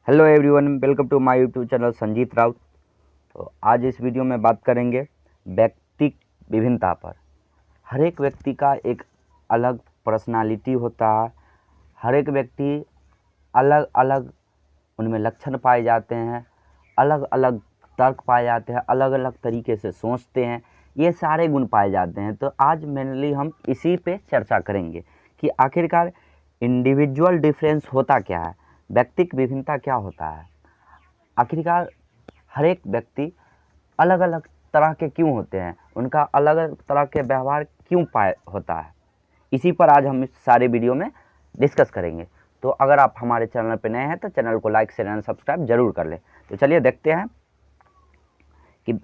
Hello everyone, welcome to my YouTube channel Sanjeet Raut. तो आज इस वीडियो में बात करेंगे व्यक्तिक विभिन्नता पर। हर एक व्यक्ति का एक अलग पर्सनालिटी होता है। हर एक व्यक्ति अलग अलग उनमें लक्षण पाए जाते हैं, अलग अलग तर्क पाए जाते हैं, अलग अलग तरीके से सोचते हैं, ये सारे गुण पाए जाते हैं। तो आज मेनली हम इसी पे चर्चा करेंगे कि आखिरकार इंडिविजुअल डिफरेंस होता क्या है, व्यक्तिक विभिन्नता क्या होता है, आखिरकार हर एक व्यक्ति अलग अलग तरह के क्यों होते हैं, उनका अलग अलग तरह के व्यवहार क्यों पाए होता है। इसी पर आज हम इस सारे वीडियो में डिस्कस करेंगे। तो अगर आप हमारे चैनल पर नए हैं तो चैनल को लाइक शेयर एंड सब्सक्राइब जरूर कर लें। तो चलिए देखते हैं कि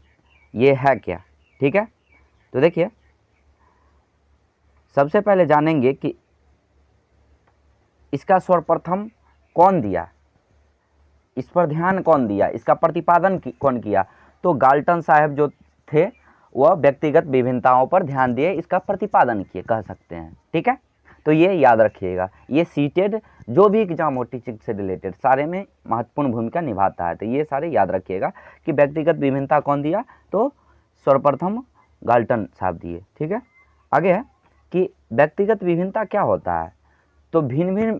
ये है क्या। ठीक है, तो देखिए सबसे पहले जानेंगे कि इसका सर्वप्रथम कौन दिया, इस पर ध्यान कौन दिया, इसका प्रतिपादन कौन किया। तो गाल्टन साहब जो थे वह व्यक्तिगत विभिन्नताओं पर ध्यान दिए, इसका प्रतिपादन किए कह सकते हैं। ठीक है, तो ये याद रखिएगा, ये सीटेड जो भी एग्जाम हो टीचिंग से रिलेटेड सारे में महत्वपूर्ण भूमिका निभाता है। तो ये सारे याद रखिएगा कि व्यक्तिगत विभिन्नता कौन दिया, तो सर्वप्रथम गाल्टन साहब दिए। ठीक है, आगे है कि व्यक्तिगत विभिन्नता क्या होता है। तो भिन्न भिन्न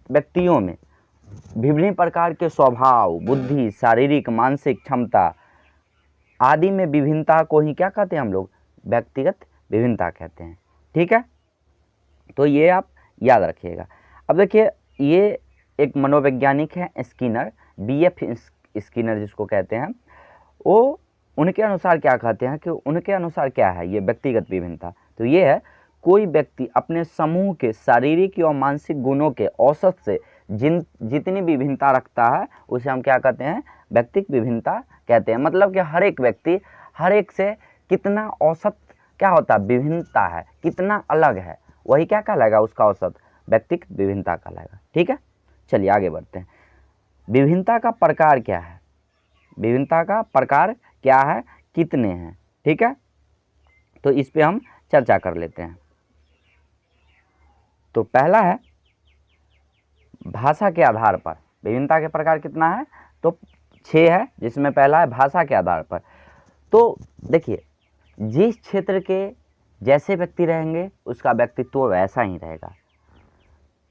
व्यक्तियों में विभिन्न प्रकार के स्वभाव, बुद्धि, शारीरिक, मानसिक क्षमता आदि में विभिन्नता को ही क्या कहते हैं हम लोग, व्यक्तिगत विभिन्नता कहते हैं। ठीक है, तो ये आप याद रखिएगा। अब देखिए ये एक मनोवैज्ञानिक है स्किनर, बीएफ स्किनर जिसको कहते हैं, वो उनके अनुसार क्या कहते हैं कि उनके अनुसार क्या है ये व्यक्तिगत विभिन्नता। तो ये है कोई व्यक्ति अपने समूह के शारीरिक या मानसिक गुणों के औसत से जितनी विभिन्नता रखता है उसे हम क्या कहते हैं, व्यक्तिक विभिन्नता कहते हैं। मतलब कि हर एक व्यक्ति हर एक से कितना औसत क्या होता है, विभिन्नता है, कितना अलग है, वही क्या कहलाएगा, उसका औसत व्यक्तिक विभिन्नता कहलाएगा। ठीक है, चलिए आगे बढ़ते हैं। विभिन्नता का प्रकार क्या है, विभिन्नता का प्रकार क्या है, कितने हैं। ठीक है, तो इस पे हम चर्चा कर लेते हैं। तो पहला है भाषा के आधार पर। विभिन्नता के प्रकार कितना है, तो 6 है, जिसमें पहला है भाषा के आधार पर। तो देखिए जिस क्षेत्र के जैसे व्यक्ति रहेंगे उसका व्यक्तित्व वैसा ही रहेगा।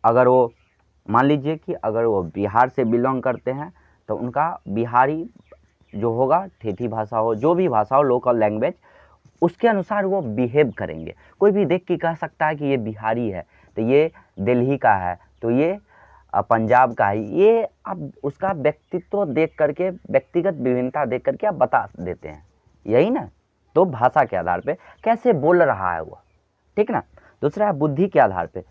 अगर वो मान लीजिए कि अगर वो बिहार से बिलोंग करते हैं तो उनका बिहारी जो होगा, ठेठी भाषा हो, जो भी भाषा हो, लोकल लैंग्वेज, उसके अनुसार वो बिहेव करेंगे। कोई भी देख के कह सकता है कि ये बिहारी है, तो ये दिल्ली का है, तो ये पंजाब का है। ये आप उसका व्यक्तित्व देख करके, व्यक्तिगत विभिन्नता देख करके आप बता देते हैं, यही ना। तो भाषा के आधार पे कैसे बोल रहा है वो, ठीक ना। दूसरा है बुद्धि के आधार पे,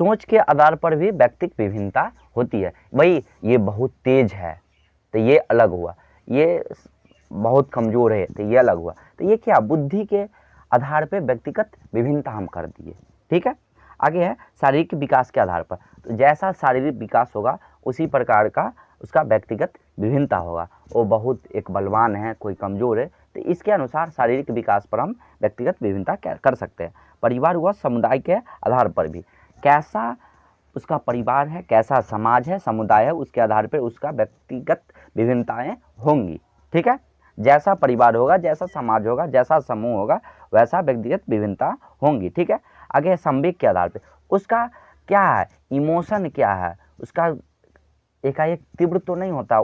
सोच के आधार पर भी व्यक्तिगत विभिन्नता होती है। भाई ये बहुत तेज है तो ये अलग हुआ, ये बहुत कमज़ोर है तो ये अलग हुआ। तो ये क्या, बुद्धि के आधार पे व्यक्तिगत विभिन्नता हम कर दिए। ठीक है, आगे है शारीरिक विकास के आधार पर। तो जैसा शारीरिक विकास होगा उसी प्रकार का उसका व्यक्तिगत विभिन्नता होगा। वो बहुत एक बलवान है, कोई कमज़ोर है, तो इसके अनुसार शारीरिक विकास पर हम व्यक्तिगत विभिन्नता कर सकते हैं। परिवार हुआ समुदाय के आधार पर भी, कैसा उसका परिवार है, कैसा समाज है, समुदाय है, उसके आधार पर उसका व्यक्तिगत विभिन्नताएँ होंगी। ठीक है, जैसा परिवार होगा, जैसा समाज होगा, जैसा समूह होगा, वैसा व्यक्तिगत विभिन्नता होंगी। ठीक है, आगे संवेग के आधार पे उसका क्या है, इमोशन क्या है, उसका एकाएक तीव्र तो नहीं होता,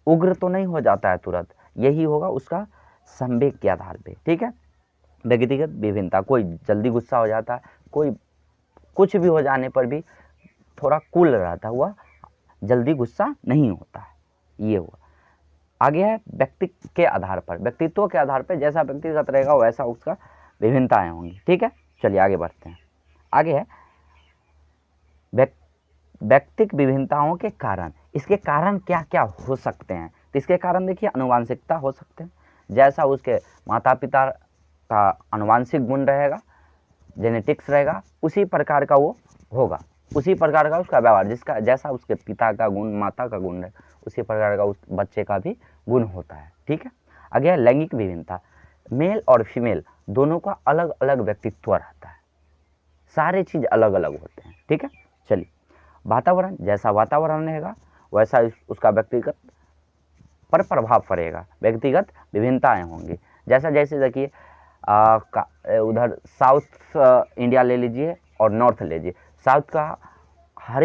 उग्र तो नहीं हो जाता है तुरंत, यही होगा उसका संवेग के आधार पे। ठीक है, व्यक्तिगत विभिन्नता, कोई जल्दी गुस्सा हो जाता है, कोई कुछ भी हो जाने पर भी थोड़ा कूल रहता हुआ, जल्दी गुस्सा नहीं होता है, ये हुआ। आगे है व्यक्तित्व के आधार पर, व्यक्तित्व के आधार पर जैसा व्यक्तिगत रहेगा वैसा उसका विभिन्नताएं होंगी। ठीक है, चलिए आगे बढ़ते हैं। आगे है व्यक्तिक विभिन्नताओं के कारण। इसके कारण क्या क्या हो सकते हैं, तो इसके कारण देखिए आनुवांशिकता हो सकते हैं, जैसा उसके माता पिता का आनुवांशिक गुण रहेगा, जेनेटिक्स रहेगा, उसी प्रकार का वो होगा, उसी प्रकार का उसका व्यवहार, जिसका जैसा उसके पिता का गुण, माता का गुण है, उसी प्रकार का उस बच्चे का भी गुण होता है। ठीक है, आगे है लैंगिक विभिन्नता। मेल और फीमेल दोनों का अलग अलग व्यक्तित्व रहता है, सारे चीज़ अलग अलग होते हैं। ठीक है, चलिए वातावरण, जैसा वातावरण रहेगा वैसा उसका व्यक्तिगत पर प्रभाव पड़ेगा, व्यक्तिगत विभिन्नताएं होंगी। जैसा जैसे देखिए उधर साउथ इंडिया ले लीजिए और नॉर्थ ले लीजिए। साउथ का हर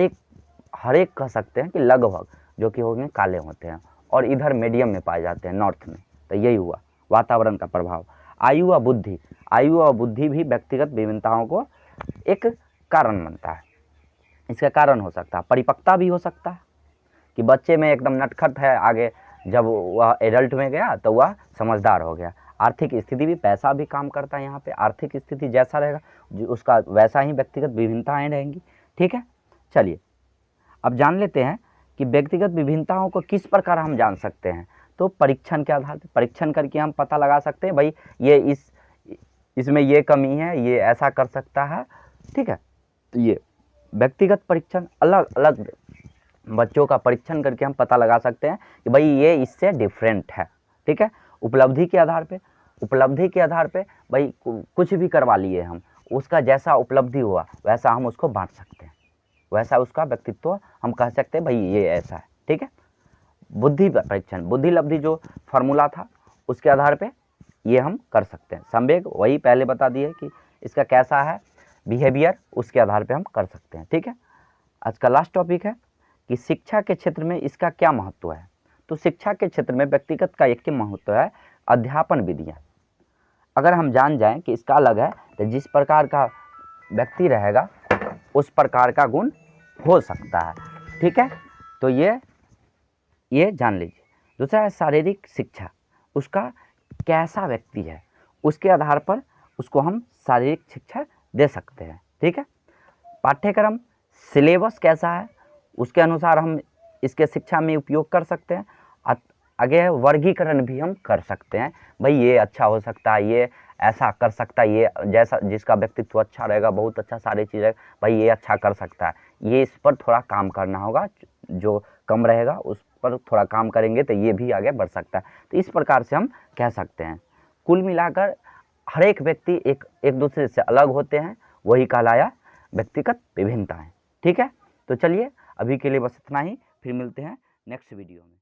एक कह सकते हैं कि लगभग जो कि होंगे काले होते हैं, और इधर मीडियम में पाए जाते हैं नॉर्थ में। तो यही हुआ वातावरण का प्रभाव। आयु व बुद्धि भी व्यक्तिगत विभिन्नताओं को एक कारण बनता है। इसका कारण हो सकता है परिपक्वता भी हो सकता है, कि बच्चे में एकदम नटखट है, आगे जब वह एडल्ट में गया तो वह समझदार हो गया। आर्थिक स्थिति भी, पैसा भी काम करता है यहाँ पे। आर्थिक स्थिति जैसा रहेगा उसका वैसा ही व्यक्तिगत विभिन्नताएं रहेंगी। ठीक है, चलिए अब जान लेते हैं कि व्यक्तिगत विभिन्नताओं को किस प्रकार हम जान सकते हैं। तो परीक्षण के आधार पर परीक्षण करके हम पता लगा सकते हैं, भाई ये इसमें ये कमी है, ये ऐसा कर सकता है। ठीक है, तो ये व्यक्तिगत परीक्षण, अलग अलग बच्चों का परीक्षण करके हम पता लगा सकते हैं कि भाई ये इससे डिफरेंट है। ठीक है, उपलब्धि के आधार पे भाई कुछ भी करवा लिए हम, उसका जैसा उपलब्धि हुआ वैसा हम उसको बांट सकते हैं, वैसा उसका व्यक्तित्व हम कह सकते हैं भाई ये ऐसा है। ठीक है, बुद्धि परीक्षण, बुद्धि लब्धि जो फार्मूला था उसके आधार पे ये हम कर सकते हैं। संवेग वही पहले बता दिए कि इसका कैसा है बिहेवियर, उसके आधार पे हम कर सकते हैं। ठीक है, आज का लास्ट टॉपिक है कि शिक्षा के क्षेत्र में इसका क्या महत्व है। तो शिक्षा के क्षेत्र में व्यक्तिगत का एक ही महत्व है, अध्यापन विधियाँ। अगर हम जान जाएं कि इसका अलग है, तो जिस प्रकार का व्यक्ति रहेगा उस प्रकार का गुण हो सकता है। ठीक है, तो ये जान लीजिए। दूसरा है शारीरिक शिक्षा, उसका कैसा व्यक्ति है उसके आधार पर उसको हम शारीरिक शिक्षा दे सकते हैं। ठीक है, पाठ्यक्रम सिलेबस कैसा है उसके अनुसार हम इसके शिक्षा में उपयोग कर सकते हैं। आगे वर्गीकरण भी हम कर सकते हैं, भाई ये अच्छा हो सकता है, ये ऐसा कर सकता है, ये जैसा जिसका व्यक्तित्व अच्छा रहेगा, बहुत अच्छा सारी चीज़ें, भाई ये अच्छा कर सकता है, ये इस पर थोड़ा काम करना होगा, जो कम रहेगा उस पर थोड़ा काम करेंगे तो ये भी आगे बढ़ सकता है। तो इस प्रकार से हम कह सकते हैं। कुल मिलाकर हर एक व्यक्ति एक दूसरे से अलग होते हैं, वही कहलाया व्यक्तिगत विभिन्नताएं। ठीक है, तो चलिए अभी के लिए बस इतना ही, फिर मिलते हैं नेक्स्ट वीडियो में।